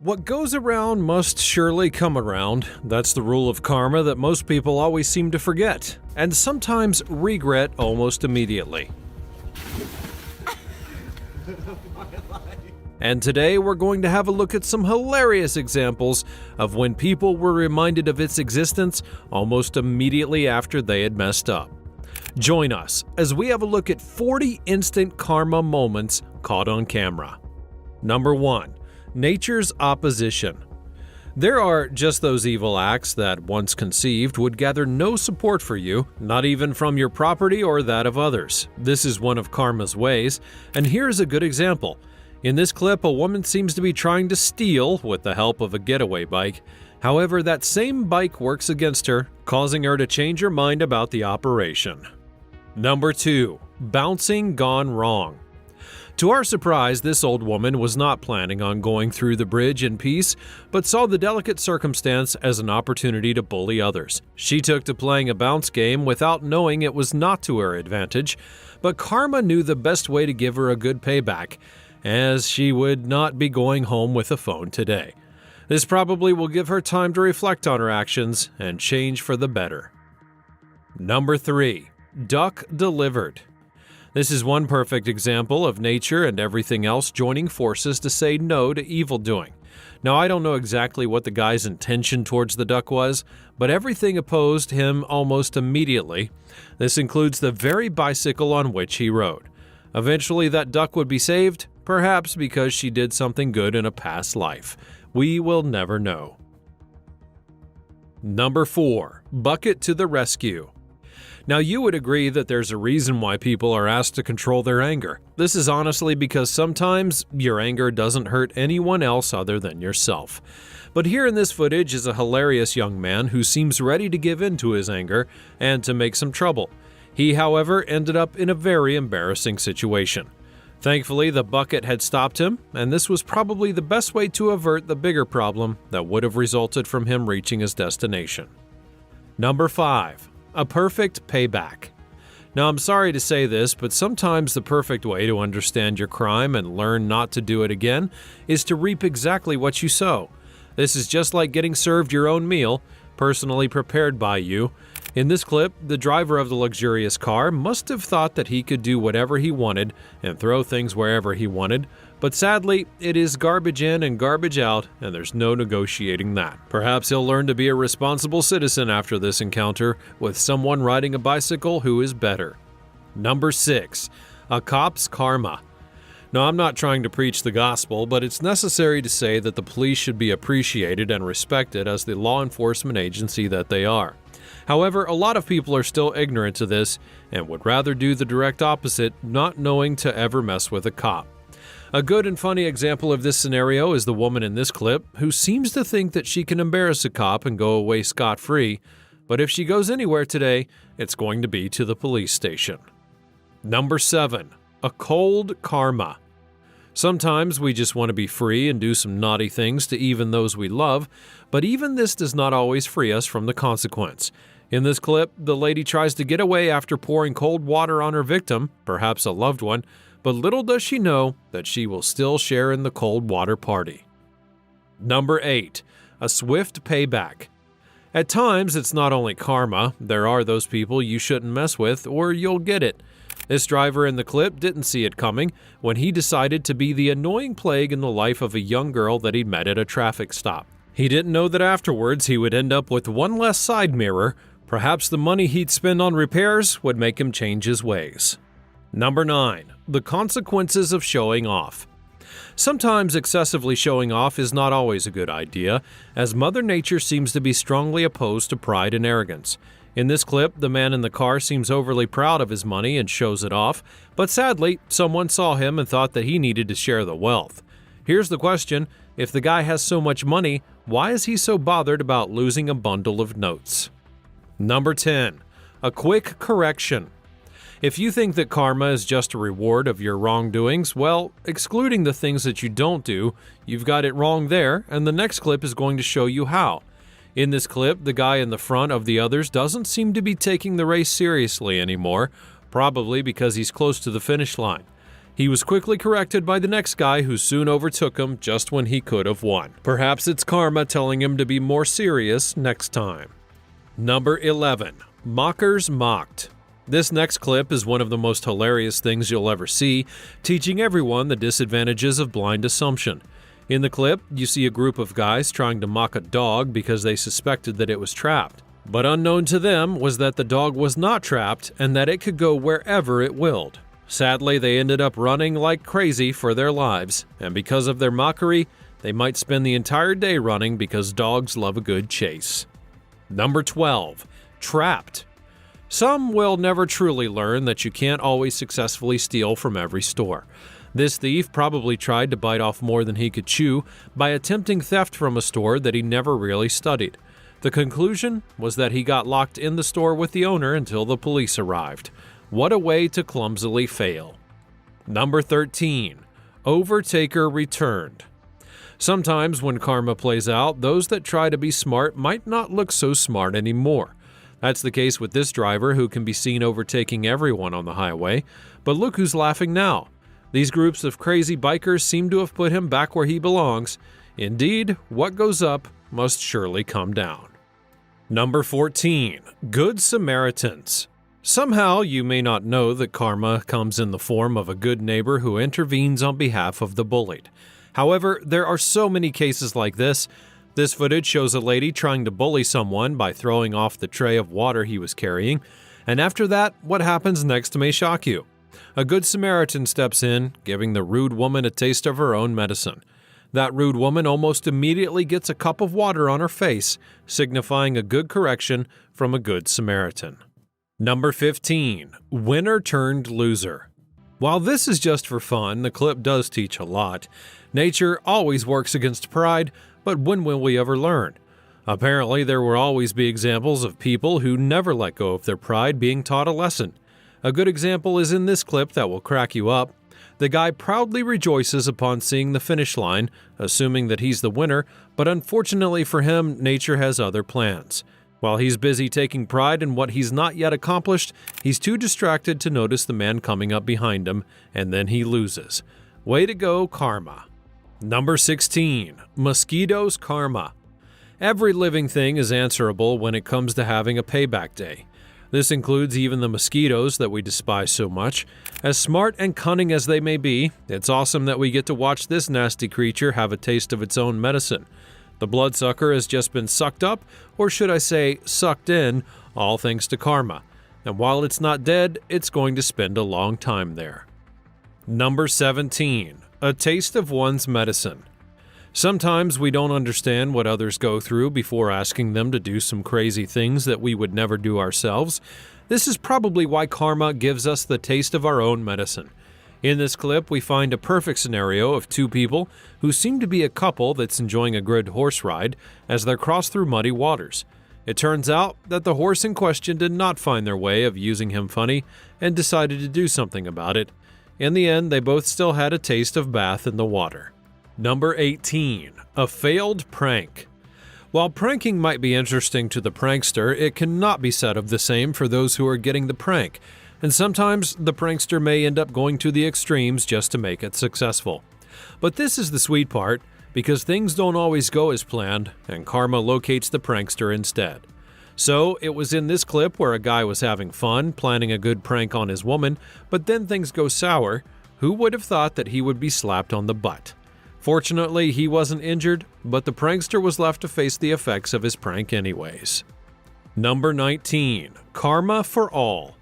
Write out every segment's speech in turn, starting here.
What goes around must surely come around. That's the rule of karma that most people always seem to forget, and sometimes regret almost immediately. And today we're going to have a look at some hilarious examples of when people were reminded of its existence almost immediately after they had messed up. Join us as we have a look at 40 instant karma moments caught on camera. Number 1. Nature's opposition. There are just those evil acts that, once conceived, would gather no support for you, not even from your property or that of others. This is one of karma's ways, and here's a good example. In this clip, a woman seems to be trying to steal with the help of a getaway bike. However, that same bike works against her, causing her to change her mind about the operation. Number 2. Bouncing gone wrong. To our surprise, this old woman was not planning on going through the bridge in peace, but saw the delicate circumstance as an opportunity to bully others. She took to playing a bounce game without knowing it was not to her advantage, but karma knew the best way to give her a good payback, as she would not be going home with a phone today. This probably will give her time to reflect on her actions and change for the better. Number 3. Duck delivered. This is one perfect example of nature and everything else joining forces to say no to evil doing. Now, I don't know exactly what the guy's intention towards the duck was, but everything opposed him almost immediately. This includes the very bicycle on which he rode. Eventually, that duck would be saved, perhaps because she did something good in a past life. We will never know. Number 4. Bucket to the rescue. Now, you would agree that there's a reason why people are asked to control their anger. This is honestly because sometimes your anger doesn't hurt anyone else other than yourself. But here in this footage is a hilarious young man who seems ready to give in to his anger and to make some trouble. He, however, ended up in a very embarrassing situation. Thankfully, the bucket had stopped him, and this was probably the best way to avert the bigger problem that would have resulted from him reaching his destination. Number 5. A perfect payback. Now, I'm sorry to say this, but sometimes the perfect way to understand your crime and learn not to do it again is to reap exactly what you sow. This is just like getting served your own meal, personally prepared by you. In this clip, the driver of the luxurious car must have thought that he could do whatever he wanted and throw things wherever he wanted, but sadly, it is garbage in and garbage out, and there's no negotiating that. Perhaps he'll learn to be a responsible citizen after this encounter with someone riding a bicycle who is better. Number 6. A cop's karma. Now, I'm not trying to preach the gospel, but it's necessary to say that the police should be appreciated and respected as the law enforcement agency that they are. However, a lot of people are still ignorant to this and would rather do the direct opposite, not knowing to ever mess with a cop. A good and funny example of this scenario is the woman in this clip who seems to think that she can embarrass a cop and go away scot-free, but if she goes anywhere today, it's going to be to the police station. Number 7. A cold karma. Sometimes we just want to be free and do some naughty things to even those we love, but even this does not always free us from the consequence. In this clip, the lady tries to get away after pouring cold water on her victim, perhaps a loved one, but little does she know that she will still share in the cold water party. Number 8. A swift payback. At times, it's not only karma, there are those people you shouldn't mess with or you'll get it. This driver in the clip didn't see it coming when he decided to be the annoying plague in the life of a young girl that he met at a traffic stop. He didn't know that afterwards he would end up with one less side mirror. Perhaps the money he'd spend on repairs would make him change his ways. Number 9. The consequences of showing off. Sometimes excessively showing off is not always a good idea, as Mother Nature seems to be strongly opposed to pride and arrogance. In this clip, the man in the car seems overly proud of his money and shows it off, but sadly, someone saw him and thought that he needed to share the wealth. Here's the question: if the guy has so much money, why is he so bothered about losing a bundle of notes? Number 10. A quick correction. If you think that karma is just a reward of your wrongdoings, well, excluding the things that you don't do, you've got it wrong there, and the next clip is going to show you how. In this clip, the guy in the front of the others doesn't seem to be taking the race seriously anymore, probably because he's close to the finish line. He was quickly corrected by the next guy who soon overtook him just when he could have won. Perhaps it's karma telling him to be more serious next time. Number 11. Mockers mocked. This next clip is one of the most hilarious things you'll ever see, teaching everyone the disadvantages of blind assumption. In the clip, you see a group of guys trying to mock a dog because they suspected that it was trapped. But unknown to them was that the dog was not trapped and that it could go wherever it willed. Sadly, they ended up running like crazy for their lives, and because of their mockery, they might spend the entire day running because dogs love a good chase. Number 12. Trapped. Some will never truly learn that you can't always successfully steal from every store. This thief probably tried to bite off more than he could chew by attempting theft from a store that he never really studied. The conclusion was that he got locked in the store with the owner until the police arrived. What a way to clumsily fail. Number 13. Overtaker returned. Sometimes when karma plays out, those that try to be smart might not look so smart anymore. That's the case with this driver who can be seen overtaking everyone on the highway. But look who's laughing now. These groups of crazy bikers seem to have put him back where he belongs. Indeed, what goes up must surely come down. Number 14. Good Samaritans. Somehow you may not know that karma comes in the form of a good neighbor who intervenes on behalf of the bullied. However, there are so many cases like this. This footage shows a lady trying to bully someone by throwing off the tray of water he was carrying, and after that, what happens next may shock you. A good Samaritan steps in, giving the rude woman a taste of her own medicine. That rude woman almost immediately gets a cup of water on her face, signifying a good correction from a good Samaritan. Number 15. Winner turned loser. While this is just for fun, the clip does teach a lot. Nature always works against pride, but when will we ever learn? Apparently, there will always be examples of people who never let go of their pride being taught a lesson. A good example is in this clip that will crack you up. The guy proudly rejoices upon seeing the finish line, assuming that he's the winner, but unfortunately for him, nature has other plans. While he's busy taking pride in what he's not yet accomplished, he's too distracted to notice the man coming up behind him, and then he loses. Way to go, karma. Number 16. Mosquitoes karma. Every living thing is answerable when it comes to having a payback day. This includes even the mosquitoes that we despise so much. As smart and cunning as they may be, it's awesome that we get to watch this nasty creature have a taste of its own medicine. The bloodsucker has just been sucked up, or should I say, sucked in, all thanks to karma. And while it's not dead, it's going to spend a long time there. Number 17. A taste of one's medicine. Sometimes we don't understand what others go through before asking them to do some crazy things that we would never do ourselves. This is probably why karma gives us the taste of our own medicine. In this clip, we find a perfect scenario of two people who seem to be a couple that's enjoying a good horse ride as they cross through muddy waters. It turns out that the horse in question did not find their way of using him funny and decided to do something about it. In the end, they both still had a taste of bath in the water. Number 18. A failed prank. While pranking might be interesting to the prankster, it cannot be said of the same for those who are getting the prank. And sometimes the prankster may end up going to the extremes just to make it successful. But this is the sweet part, because things don't always go as planned, and karma locates the prankster instead. So, it was in this clip where a guy was having fun, planning a good prank on his woman, but then things go sour. Who would have thought that he would be slapped on the butt? Fortunately, he wasn't injured, but the prankster was left to face the effects of his prank anyways. Number 19. Karma for all.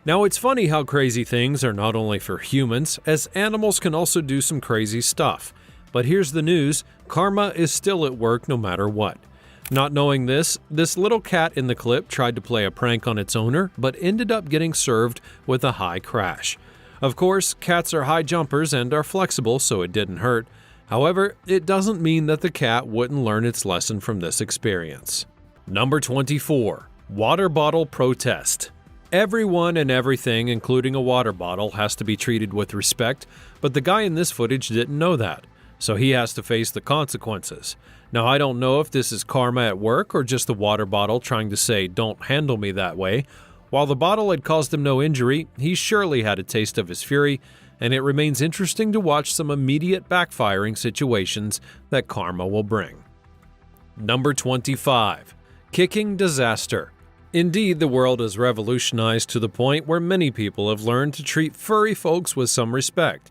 Now, it's funny how crazy things are not only for humans, as animals can also do some crazy stuff. But here's the news, karma is still at work no matter what. Not knowing this little cat in the clip tried to play a prank on its owner, but ended up getting served with a high crash. Of course, cats are high jumpers and are flexible, so it didn't hurt. However, it doesn't mean that the cat wouldn't learn its lesson from this experience. Number 24. Water bottle protest. Everyone and everything, including a water bottle, has to be treated with respect, but the guy in this footage didn't know that, so he has to face the consequences. Now, I don't know if this is karma at work or just the water bottle trying to say, "Don't handle me that way." While the bottle had caused him no injury, he surely had a taste of his fury, and it remains interesting to watch some immediate backfiring situations that karma will bring. Number 25. Kicking disaster. Indeed, the world has revolutionized to the point where many people have learned to treat furry folks with some respect.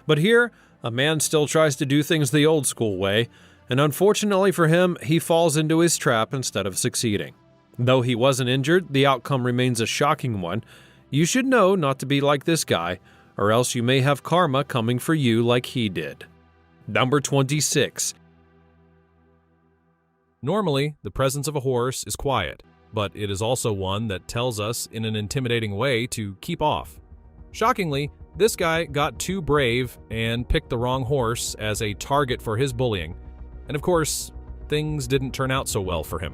But here, a man still tries to do things the old school way, and unfortunately for him, he falls into his trap instead of succeeding. Though he wasn't injured, the outcome remains a shocking one. You should know not to be like this guy, or else you may have karma coming for you like he did. Number 26. Normally, the presence of a horse is quiet, but it is also one that tells us in an intimidating way to keep off. Shockingly, this guy got too brave and picked the wrong horse as a target for his bullying, and of course, things didn't turn out so well for him.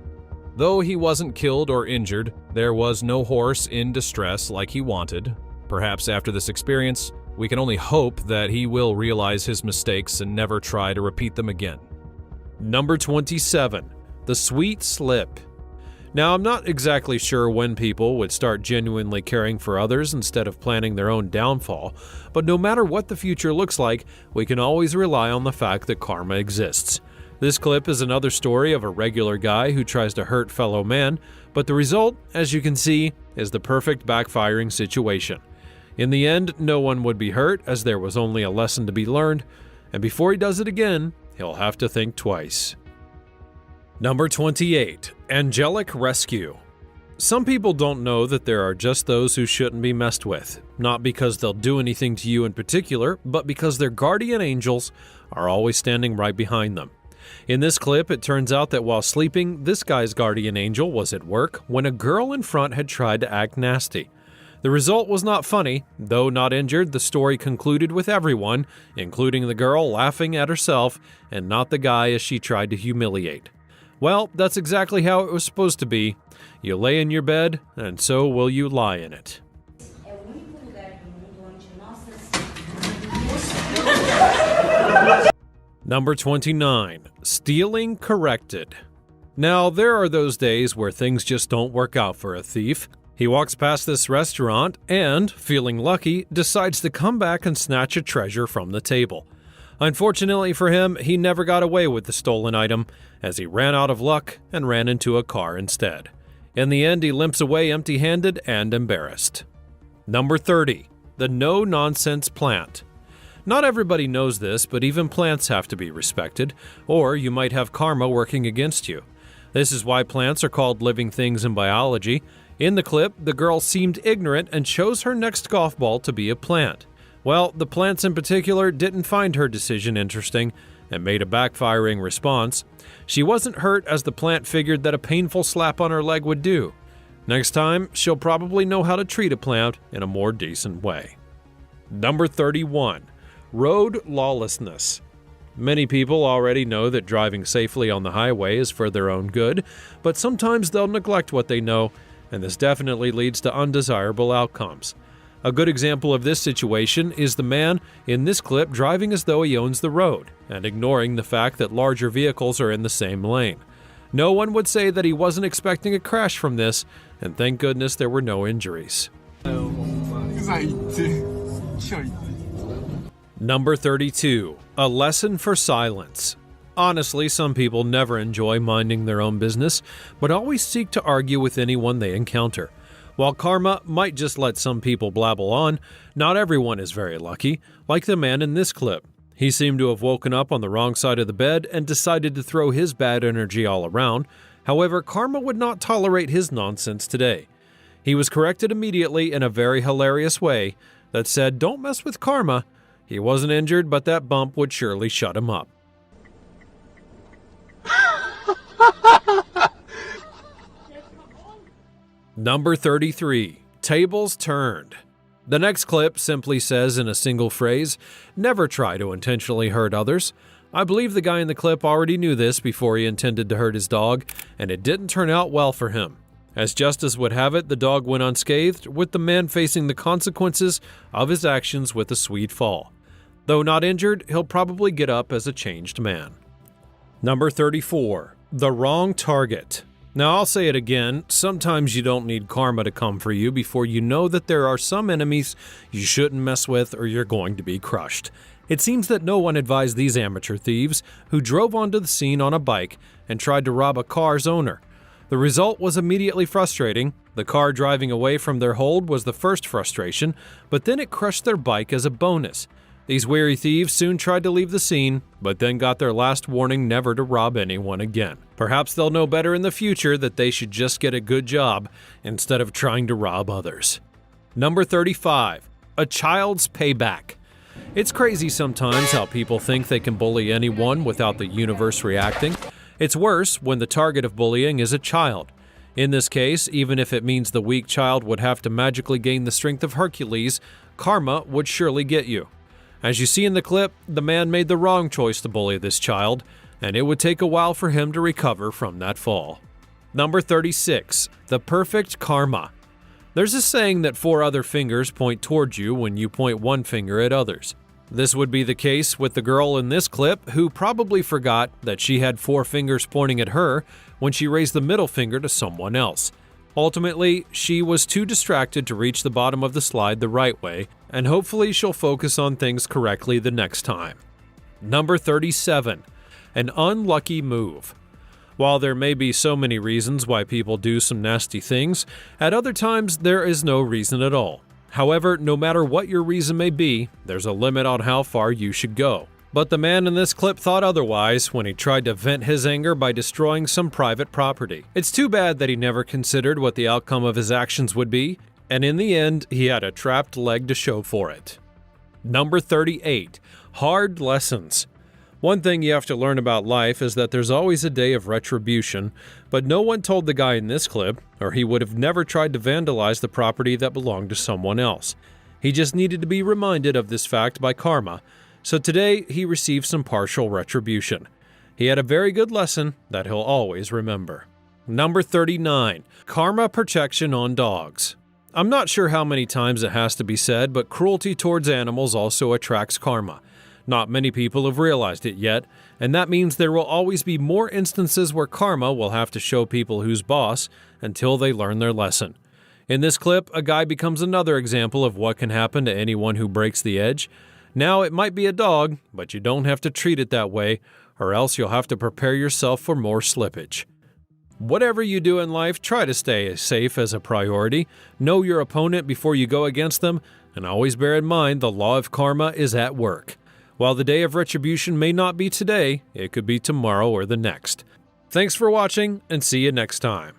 Though he wasn't killed or injured, there was no horse in distress like he wanted. Perhaps after this experience, we can only hope that he will realize his mistakes and never try to repeat them again. Number 27. The sweet slip. Now, I'm not exactly sure when people would start genuinely caring for others instead of planning their own downfall, but no matter what the future looks like, we can always rely on the fact that karma exists. This clip is another story of a regular guy who tries to hurt fellow man, but the result, as you can see, is the perfect backfiring situation. In the end, no one would be hurt, as there was only a lesson to be learned, and before he does it again, he'll have to think twice. Number 28. Angelic rescue. Some people don't know that there are just those who shouldn't be messed with, not because they'll do anything to you in particular, but because their guardian angels are always standing right behind them. In this clip, it turns out that while sleeping, this guy's guardian angel was at work when a girl in front had tried to act nasty. The result was not funny. Though not injured, the story concluded with everyone, including the girl, laughing at herself and not the guy as she tried to humiliate. Well, that's exactly how it was supposed to be. You lay in your bed, and so will you lie in it. Number 29. Stealing corrected. Now, there are those days where things just don't work out for a thief. He walks past this restaurant and, feeling lucky, decides to come back and snatch a treasure from the table. Unfortunately for him, he never got away with the stolen item, as he ran out of luck and ran into a car instead. In the end, he limps away empty-handed and embarrassed. Number 30. The no-nonsense plant. Not everybody knows this, but even plants have to be respected, or you might have karma working against you. This is why plants are called living things in biology. In the clip, the girl seemed ignorant and chose her next golf ball to be a plant. Well, the plants in particular didn't find her decision interesting and made a backfiring response. She wasn't hurt as the plant figured that a painful slap on her leg would do. Next time, she'll probably know how to treat a plant in a more decent way. Number 31. Road lawlessness. Many people already know that driving safely on the highway is for their own good, but sometimes they'll neglect what they know, and this definitely leads to undesirable outcomes. A good example of this situation is the man in this clip driving as though he owns the road and ignoring the fact that larger vehicles are in the same lane. No one would say that he wasn't expecting a crash from this, and thank goodness there were no injuries. Number 32. A lesson for silence. Honestly, some people never enjoy minding their own business, but always seek to argue with anyone they encounter. While karma might just let some people blabble on, not everyone is very lucky, like the man in this clip. He seemed to have woken up on the wrong side of the bed and decided to throw his bad energy all around. However, karma would not tolerate his nonsense today. He was corrected immediately in a very hilarious way that said, "Don't mess with karma." He wasn't injured, but that bump would surely shut him up. Number 33. Tables turned. The next clip simply says in a single phrase, never try to intentionally hurt others. I believe the guy in the clip already knew this before he intended to hurt his dog, and it didn't turn out well for him. As justice would have it, the dog went unscathed, with the man facing the consequences of his actions with a sweet fall. Though not injured, he'll probably get up as a changed man. Number 34. The wrong target. Now, I'll say it again, sometimes you don't need karma to come for you before you know that there are some enemies you shouldn't mess with or you're going to be crushed. It seems that no one advised these amateur thieves who drove onto the scene on a bike and tried to rob a car's owner. The result was immediately frustrating. The car driving away from their hold was the first frustration, but then it crushed their bike as a bonus. These wary thieves soon tried to leave the scene, but then got their last warning never to rob anyone again. Perhaps they'll know better in the future that they should just get a good job instead of trying to rob others. Number 35. A child's payback. It's crazy sometimes how people think they can bully anyone without the universe reacting. It's worse when the target of bullying is a child. In this case, even if it means the weak child would have to magically gain the strength of Hercules, karma would surely get you. As you see in the clip, the man made the wrong choice to bully this child, and it would take a while for him to recover from that fall. Number 36. The perfect karma. There's a saying that 4 other fingers point towards you when you point one finger at others. This would be the case with the girl in this clip who probably forgot that she had 4 fingers pointing at her when she raised the middle finger to someone else. Ultimately, she was too distracted to reach the bottom of the slide the right way, and hopefully she'll focus on things correctly the next time. Number 37. An unlucky move. While there may be so many reasons why people do some nasty things, at other times there is no reason at all. However, no matter what your reason may be, there's a limit on how far you should go. But the man in this clip thought otherwise when he tried to vent his anger by destroying some private property. It's too bad that he never considered what the outcome of his actions would be, and in the end, he had a trapped leg to show for it. Number 38. Hard lessons. One thing you have to learn about life is that there's always a day of retribution, but no one told the guy in this clip, or he would have never tried to vandalize the property that belonged to someone else. He just needed to be reminded of this fact by karma, so today he received some partial retribution. He had a very good lesson that he'll always remember. Number 39. Karma protection on dogs. I'm not sure how many times it has to be said, but cruelty towards animals also attracts karma. Not many people have realized it yet, and that means there will always be more instances where karma will have to show people who's boss until they learn their lesson. In this clip, a guy becomes another example of what can happen to anyone who breaks the edge. Now, it might be a dog, but you don't have to treat it that way, or else you'll have to prepare yourself for more slippage. Whatever you do in life, try to stay as safe as a priority. Know your opponent before you go against them, and always bear in mind the law of karma is at work. While the day of retribution may not be today, it could be tomorrow or the next. Thanks for watching, and see you next time.